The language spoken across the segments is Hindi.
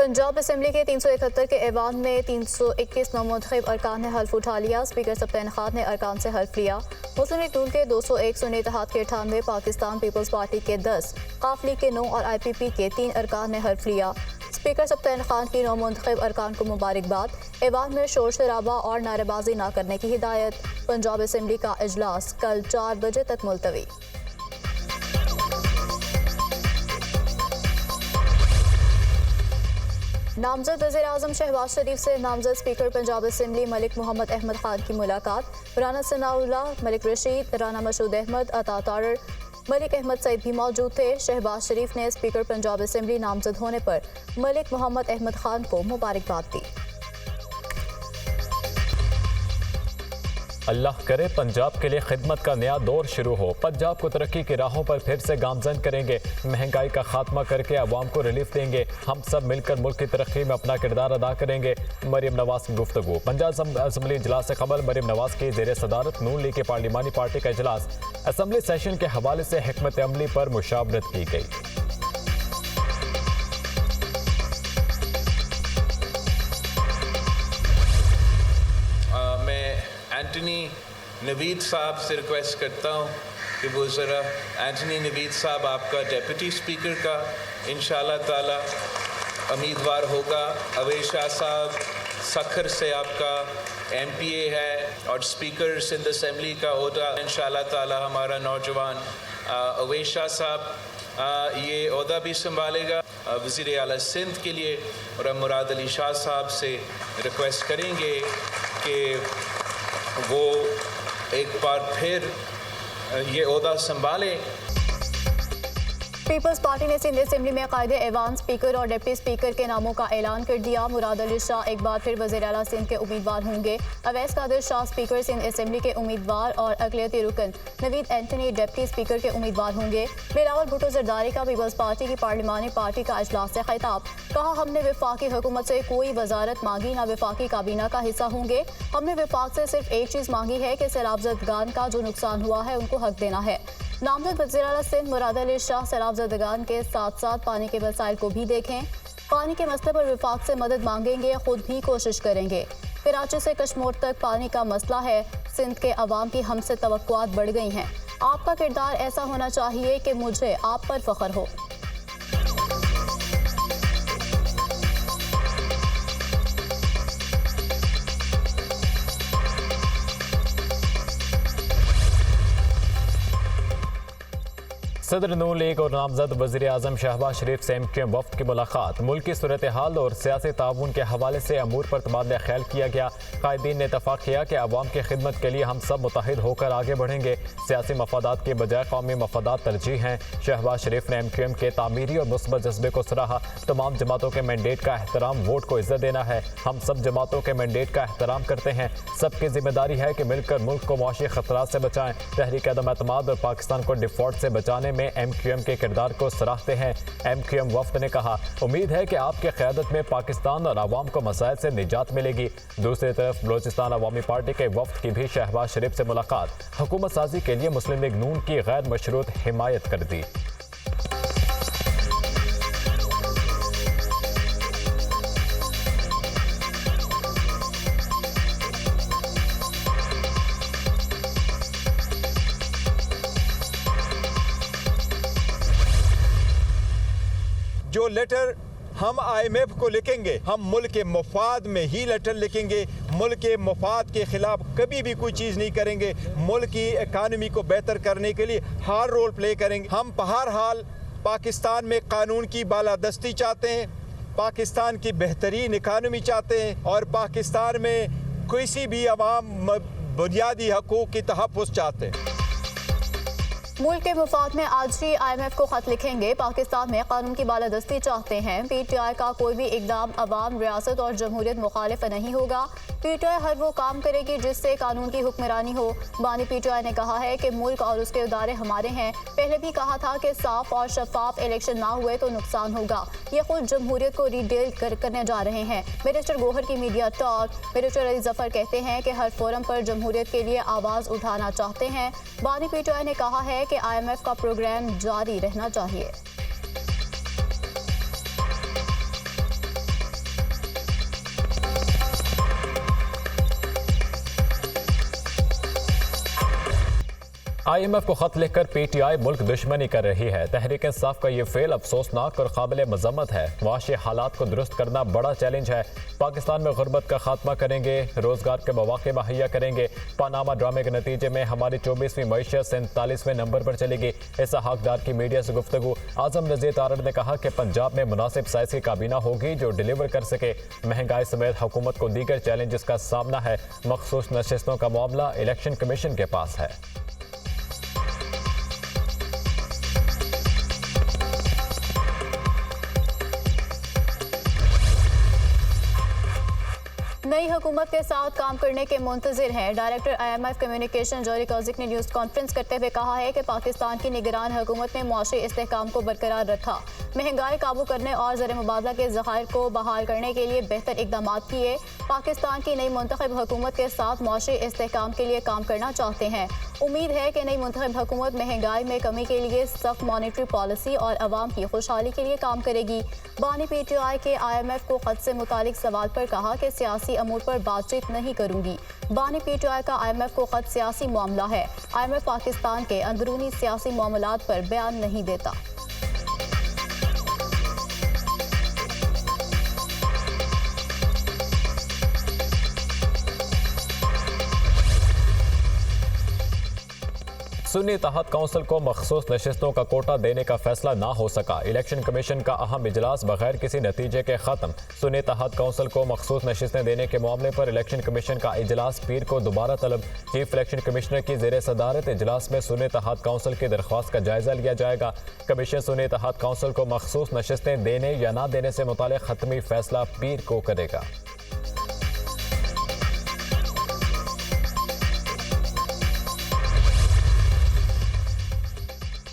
पंजाब असम्बली के 371 के ऐवान में 321 नामुंतखब अरकान ने हल्फ उठा लिया। स्पीकर सब्तैन खान ने अरकान से हल्फ लिया। मुस्लिम लीग नून के 201, सुन्नी इत्तेहाद के 98, पाकिस्तान पीपल्स पार्टी के 10, काफ लीग के 9 और IPP के 3 अरकान ने हल्फ लिया। स्पीकर सब्तैन खान की नामुंतखब अरकान को मुबारकबाद। ऐवान में शोर शराबा और नारेबाजी न करने की हिदायत। पंजाब असम्बली का इजलास कल 4 बजे तक मुलतवी। नामजद वज़ीर-ए-आज़म शहबाज शरीफ से नामजद स्पीकर पंजाब असम्बली मलिक मोहम्मद अहमद खान की मुलाकात। राना सनाउल्लाह, मलिक रशीद, राना मसूद अहमद, अता तारर, मलिक अहमद सईद भी मौजूद थे। शहबाज शरीफ ने स्पीकर पंजाब असम्बली नामजद होने पर मलिक मोहम्मद अहमद खान को मुबारकबाद दी। अल्लाह करे पंजाब के लिए खिदमत का नया दौर शुरू हो। पंजाब को तरक्की की राहों पर फिर से गामजन करेंगे। महंगाई का खात्मा करके अवाम को रिलीफ देंगे। हम सब मिलकर मुल्क की तरक्की में अपना किरदार अदा करेंगे। मरीम नवाज की गुफ्तगू। पंजाब असम्बली इजलास से कबल मरीम नवाज की ज़ेर सदारत नून लीग की पार्लिमानी पार्टी का इजलास असम्बली सेशन के हवाले से हिकमत अमली पर मुशावरत की गई। एंटनी नवीद साहब से रिक्वेस्ट करता हूँ कि वो ज़रा एंटनी नवीद साहब आपका डेप्यूटी स्पीकर का इंशाअल्लाह ताला उम्मीदवार होगा। अवेश शाह साहब सखर से आपका MPA है और स्पीकर सिंध असम्बली का होगा इंशाअल्लाह ताला हमारा नौजवान अवेश शाह साहब ये ओहदा भी संभालेगा वज़ीर आला सिंध के लिए। और हम मुराद अली शाह साहब से रिक्वेस्ट करेंगे कि वो एक बार फिर ये ओहदा संभाले। पीपल्स पार्टी ने सिंध असम्बली में कायदे ऐवान स्पीकर और डिप्टी स्पीकर के नामों का ऐलान कर दिया। मुराद अली शाह एक बार फिर वज़ीर आला सिंध के उम्मीदवार होंगे। अवैस कादिर शाह स्पीकर सिंध असम्बली के उम्मीदवार और अक़लियती रुकन नवीद एंटनी डिप्टी स्पीकर के उम्मीदवार होंगे। बिलावल भुट्टो ज़रदारी का पीपल्स पार्टी की पार्लिमानी पार्टी का इजलास से खिताब। कहा, हमने वफाकी हुकूमत से कोई वजारत मांगी ना वफाकी काबीना का हिस्सा होंगे। हमने वफाक से सिर्फ एक चीज़ मांगी है कि सैलाबजदगान का जो नुकसान हुआ है उनको हक देना है। नामजद वज़ीर आला सिंध मुराद अली शाह सैलाबजदगान के साथ साथ पानी के मसाइल को भी देखें। पानी के मसले पर वफाक से मदद मांगेंगे, खुद भी कोशिश करेंगे। कराची से कश्मीर तक पानी का मसला है। सिंध के अवाम की हमसे तवक्कुआत बढ़ गई हैं। आपका किरदार ऐसा होना चाहिए कि मुझे आप पर फख्र हो। सदर नून लीग और नामजद वज़ीर-ए-आज़म शहबाज शरीफ से MQM वफ्द की मुलाकात। मुल्क की सूरत हाल और सियासी ताउन के हवाले से अमूर पर तबादला ख्याल किया गया। कायदीन ने इत्तफाक किया कि अवाम की खिदमत के लिए हम सब मुत्तहिद होकर आगे बढ़ेंगे। सियासी मफादात के बजाय कौमी मफादात तरजीह हैं। शहबाज शरीफ ने MQM के तामीरी और मुस्बत जज्बे को सराहा। तमाम जमातों के मैंडेट का एहतराम, वोट को इज्जत देना है। हम सब जमातों के मैंडेट का एहतराम करते हैं। सबकी जिम्मेदारी है कि मिलकर मुल्क को मुआशी खतरात से बचाएं। तहरीक अदम एतमाद और पाकिस्तान को डिफॉल्ट से बचाने में MQM के किरदार को सराहते हैं। MQM वफ्द ने कहा, उम्मीद है कि आपके क़यादत में पाकिस्तान और आवाम को मसाइल से निजात मिलेगी। दूसरी तरफ बलोचिस्तान अवामी पार्टी के वफ्द की भी शहबाज शरीफ से मुलाकात। हुकूमत साजी के लिए मुस्लिम लीग नून की गैर मशरूत हिमायत कर दी। जो लेटर हम IMF को लिखेंगे, हम मुल्क के मफाद में ही लेटर लिखेंगे। मुल्क के मफाद के खिलाफ कभी भी कोई चीज़ नहीं करेंगे। मुल्क की इकानमी को बेहतर करने के लिए हर रोल प्ले करेंगे। हम बहरहाल पाकिस्तान में कानून की बालादस्ती चाहते हैं, पाकिस्तान की बेहतरीन इकानमी चाहते हैं और पाकिस्तान में किसी भी अवाम बुनियादी हकूक़ की तहफ़्फ़ुज़ चाहते हैं। मुल्क के मुफाद में आज ही IMF को खत लिखेंगे। पाकिस्तान में कानून की बालादस्ती चाहते हैं। PTI का कोई भी इकदाम अवाम, रियासत और जमहूरियत मुखालिफ नहीं होगा। PTI हर वो काम करेगी जिससे कानून की हुक्मरानी हो। बानी PTI ने कहा है कि मुल्क और उसके इदारे हमारे हैं। पहले भी कहा था कि साफ और शफाफ इलेक्शन ना हुए तो नुकसान होगा। ये खुद जमहूरियत को रिडेल करने जा रहे हैं। मिनिस्टर गौहर की media talk. Minister Ali Zafar कहते हैं कि हर फोरम पर जमहूरियत के लिए आवाज़ उठाना चाहते हैं। बानी PTI ने कहा है कि IMF का प्रोग्राम जारी रहना चाहिए। IMF को खत लिखकर PTI मुल्क दुश्मनी कर रही है। तहरीक इंसाफ का ये फेल अफसोसनाक और काबिल मजम्मत है। मुआशी हालात को दुरुस्त करना बड़ा चैलेंज है। पाकिस्तान में गुर्बत का खात्मा करेंगे, रोजगार के मौके मुहैया करेंगे। पनामा ड्रामे के नतीजे में हमारी 24वीं मईशत 47वें नंबर पर चलेगी। इसहाक डार की मीडिया से गुफ्तगू। आजम नज़ीर तारड़ ने कहा कि पंजाब में मुनासिब साइज की काबीना होगी जो डिलीवर कर सके। महंगाई समेत हुकूमत को दीगर चैलेंजेस का सामना है। मखसूस नशिस्तों का मामला इलेक्शन कमीशन के पास है। नई हुकूमत के साथ काम करने के मुंतजिर हैं। डायरेक्टर IMF कम्युनिकेशन जोरी कौजिक ने न्यूज़ कॉन्फ्रेंस करते हुए कहा है कि पाकिस्तान की निगरान हुकूमत ने मुआशी इस्तेहकाम को बरकरार रखा, महंगाई काबू करने और ज़र मुबादला के ज़खायर को बहाल करने के लिए बेहतर इकदाम किए। पाकिस्तान की नई मुंतखब हुकूमत के साथ मुआशी इस्तेहकाम के लिए काम करना चाहते हैं। उम्मीद है कि नई मुंतखब हुकूमत महंगाई में कमी के लिए सख्त मॉनिटरी पॉलिसी और अवाम की खुशहाली के लिए काम करेगी। बानी PTI के IMF को खत से मुतालिक सवाल पर कहा कि सियासी अमूर पर बातचीत नहीं करूंगी। बानी PTI का IMF को खत सियासी मामला है। IMF पाकिस्तान के अंदरूनी सियासी मामलात पर बयान नहीं देता। सुन्नी इत्तेहाद काउंसिल को मखसूस नशिस्तों का कोटा देने का फैसला ना हो सका। इलेक्शन कमीशन का अहम इजलास बगैर किसी नतीजे के खत्म। सुन्नी इत्तेहाद काउंसिल को मखसूस नशिस्तें देने के मामले पर इलेक्शन कमीशन का इजलास पीर को दोबारा तलब। चीफ इलेक्शन कमिश्नर की जेर सदारत इजलास में सुन्नी इत्तेहाद काउंसिल की दरख्वास्त का जायजा लिया जाएगा। कमीशन सुन्नी इत्तेहाद काउंसिल को मखसूस नशिस्तें देने या ना देने से मुताल्लिक खत्मी फैसला पीर को करेगा।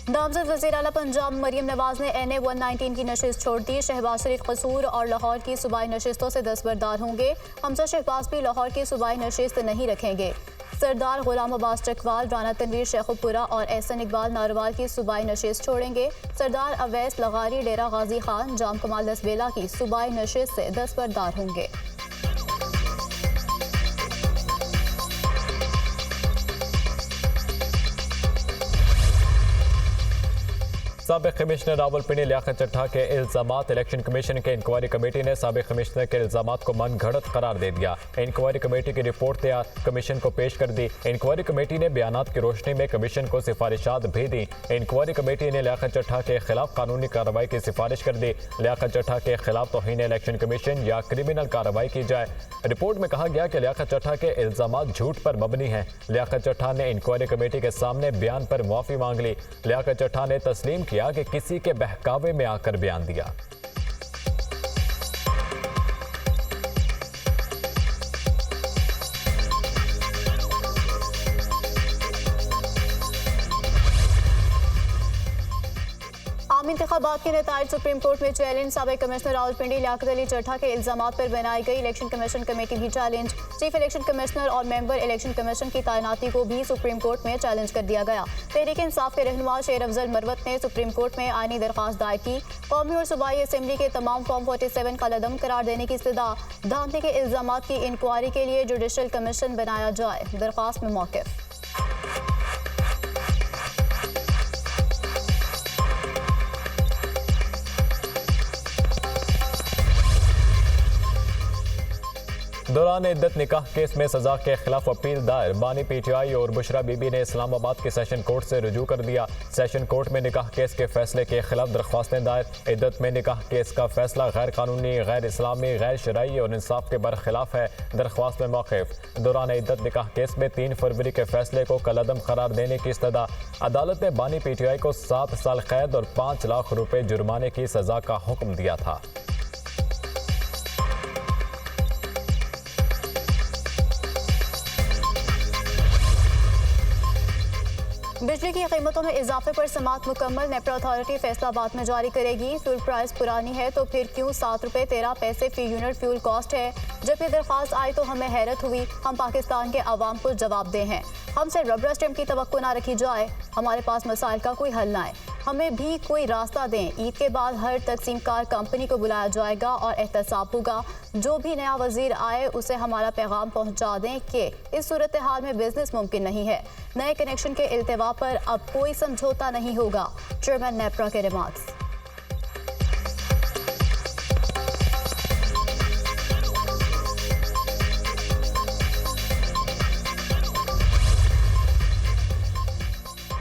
नामजद वज़ीर आला पंजाब मरियम नवाज ने NA 119 की नशिस्त छोड़ दी। शहबाज शरीफ कसूर और लाहौर की सूबाई नशिस्तों से दस्तबरदार होंगे। हमजा शहबाज भी लाहौर की सूबाई नशिस्त नहीं रखेंगे। सरदार गुलाम अब्बास चकवाल, राना तनवीर शेखुपुरा और एहसन इकबाल नारवाल की सूबाई नशिस्त छोड़ेंगे। सरदार अवैस लगारी, डेरा गाजी खान, जाम कमाल दसबेला की सूबाई नशिस्त से दस्तबरदार होंगे। साबिक कमिश्नर रावलपिंडी लियाकत चट्टा के इल्जामात। इलेक्शन कमीशन के इंक्वायरी कमेटी ने साबिक कमिश्नर के इल्जामात को मन घड़त करार दे दिया। इंक्वायरी कमेटी की रिपोर्ट तैयार कमीशन को पेश कर दी। इंक्वायरी कमेटी ने बयानात की रोशनी में कमीशन को सिफारिशात भी दी। इंक्वायरी कमेटी ने लियाकत चट्टा के खिलाफ कानूनी कार्रवाई की सिफारिश कर दी। लियाकत चट्टा के खिलाफ तौहीन इलेक्शन कमीशन या क्रिमिनल कार्रवाई की जाए। रिपोर्ट में कहा गया कि लियाकत चट्टा के इल्जामात झूठ पर मबनी हैं। लियाकत चट्टा ने इंक्वायरी कमेटी के सामने बयान पर माफी मांग ली। लियाकत चट्टा ने तस्लीम किया कि किसी के बहकावे में आकर बयान दिया। आम इंतखाबात के नताइज सुप्रीम कोर्ट में चैलेंज। साबिक कमिश्नर रावलपिंडी लियाकत अली चट्टा के इल्जामात पर बनाई गई इलेक्शन कमीशन कमेटी भी चैलेंज। चीफ इलेक्शन कमिश्नर और मेंबर इलेक्शन कमीशन की तैनाती को भी सुप्रीम कोर्ट में चैलेंज कर दिया गया। तहरीक इंसाफ के रहनुमा शेर अफजल मरवत ने सुप्रीम कोर्ट में आईनी दरख्वास्त दायर की। कौमी और सूबाई असम्बली के तमाम फॉर्म 47 का लदम करार देने की इस्तदा। धांधली के इल्जामात की इंक्वायरी के लिए जुडिशल कमीशन बनाया जाए। दरख्वास्त में मौक़िफ़। दौरान इद्दत निकाह केस में सजा के खिलाफ अपील दायर। बानी PTI और बुशरा बीबी ने इस्लामाबाद के सेशन कोर्ट से रुजू कर दिया। सेशन कोर्ट में निकाह केस के फैसले के खिलाफ दरख्वास्तें दायर। इद्दत में निकाह केस का फैसला गैर कानूनी, गैर इस्लामी, गैर शरई और इंसाफ के बरखिलाफ है। दरख्वास्त में मौक़िफ़। दौरान इद्दत निकाह केस में 3 फरवरी के फैसले को कलअदम करार देने की इस्तदा। अदालत ने बानी PTI को 7 साल कैद और 5 लाख रुपए जुर्माने की सजा का हुक्म दिया था। बिजली की कीमतों में इजाफे पर समाअत मुकम्मल। नेपरा अथॉरिटी फैसलाबाद में जारी करेगी। फ्यूल प्राइस पुरानी है तो फिर क्यों 7 रुपये 13 पैसे फी यूनिट फ्यूल कॉस्ट है। जब ये दरख्वास्त आई तो हमें हैरत हुई। हम पाकिस्तान के आवाम को जवाब दे हैं। हमसे रबड़ स्टैम्प की तवक्को ना रखी जाए। हमारे पास मसाइल का कोई हल ना है। हमें भी कोई रास्ता दें। ईद के बाद हर तकसीम कार कंपनी को बुलाया जाएगा और एहतसाब होगा। जो भी नया वजीर आए उसे हमारा पैगाम पहुंचा दें कि इस सूरत हाल में बिजनेस मुमकिन नहीं है। नए कनेक्शन के इल्तिवा पर अब कोई समझौता नहीं होगा। चेयरमैन नेपरा के रिमार्क्स।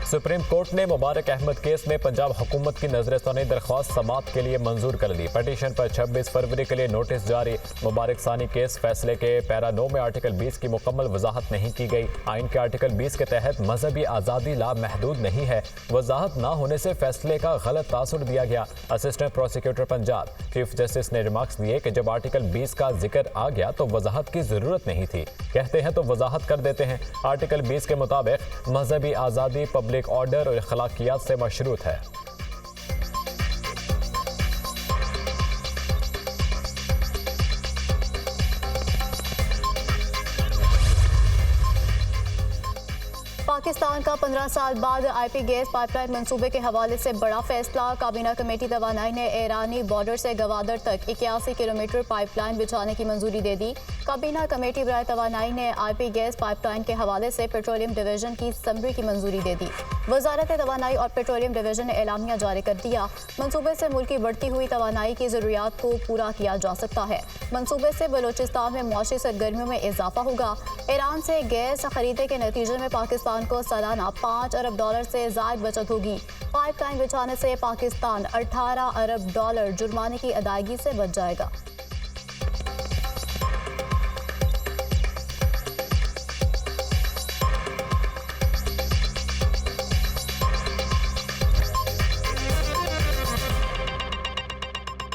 सुप्रीम कोर्ट ने मुबारक अहमद केस में पंजाब हुकूमत की नजरसानी दरख्वास्त समाअत के लिए मंजूर कर दी। पटिशन पर 26 फरवरी के लिए नोटिस जारी। मुबारक सानी केस फैसले के पैरा 9 में आर्टिकल 20 की मुकम्मल वजाहत नहीं की गई। आइन के आर्टिकल 20 के तहत मजहबी आज़ादी लामहदूद नहीं है। वजाहत न होने से फैसले का गलत तासुर दिया गया। Assistant prosecutor Punjab chief justice ने रिमार्क्स दिए कि जब आर्टिकल 20 का जिक्र आ गया तो वजाहत की जरूरत नहीं थी। कहते हैं तो वजाहत कर देते हैं। आर्टिकल 20 के मुताबिक मजहबी आज़ादी पब्लिक ऑर्डर और अखलाकियात से मशरूत है। पाकिस्तान का 15 साल बाद आईपी गैस पाइपलाइन मंसूबे के हवाले से बड़ा फैसला। काबीना कमेटी तवानाई ने ईरानी बॉर्डर से गवादर तक 81 किलोमीटर पाइपलाइन बिछाने की मंजूरी दे दी। काबीना कमेटी बराए तवानाई ने आईपी गैस पाइपलाइन के हवाले से पेट्रोलियम डिवीजन की समरी की मंजूरी दे दी। वजारत तवानाई और पेट्रोलियम डिवीजन ने एलामिया जारी कर दिया। मंसूबे से मुल्क की बढ़ती हुई तवानाई की जरूरियात को पूरा किया जा सकता है। मंसूबे से बलोचिस्तान में मुआशी सरगर्मियों में इजाफा होगा। ईरान से गैस खरीदे के नतीजे में पाकिस्तान को सालाना $5 अरब से ज़ायद बचत होगी। पाइपलाइन बिछाने से पाकिस्तान $18 अरब जुर्माने की अदायगी से बच जाएगा।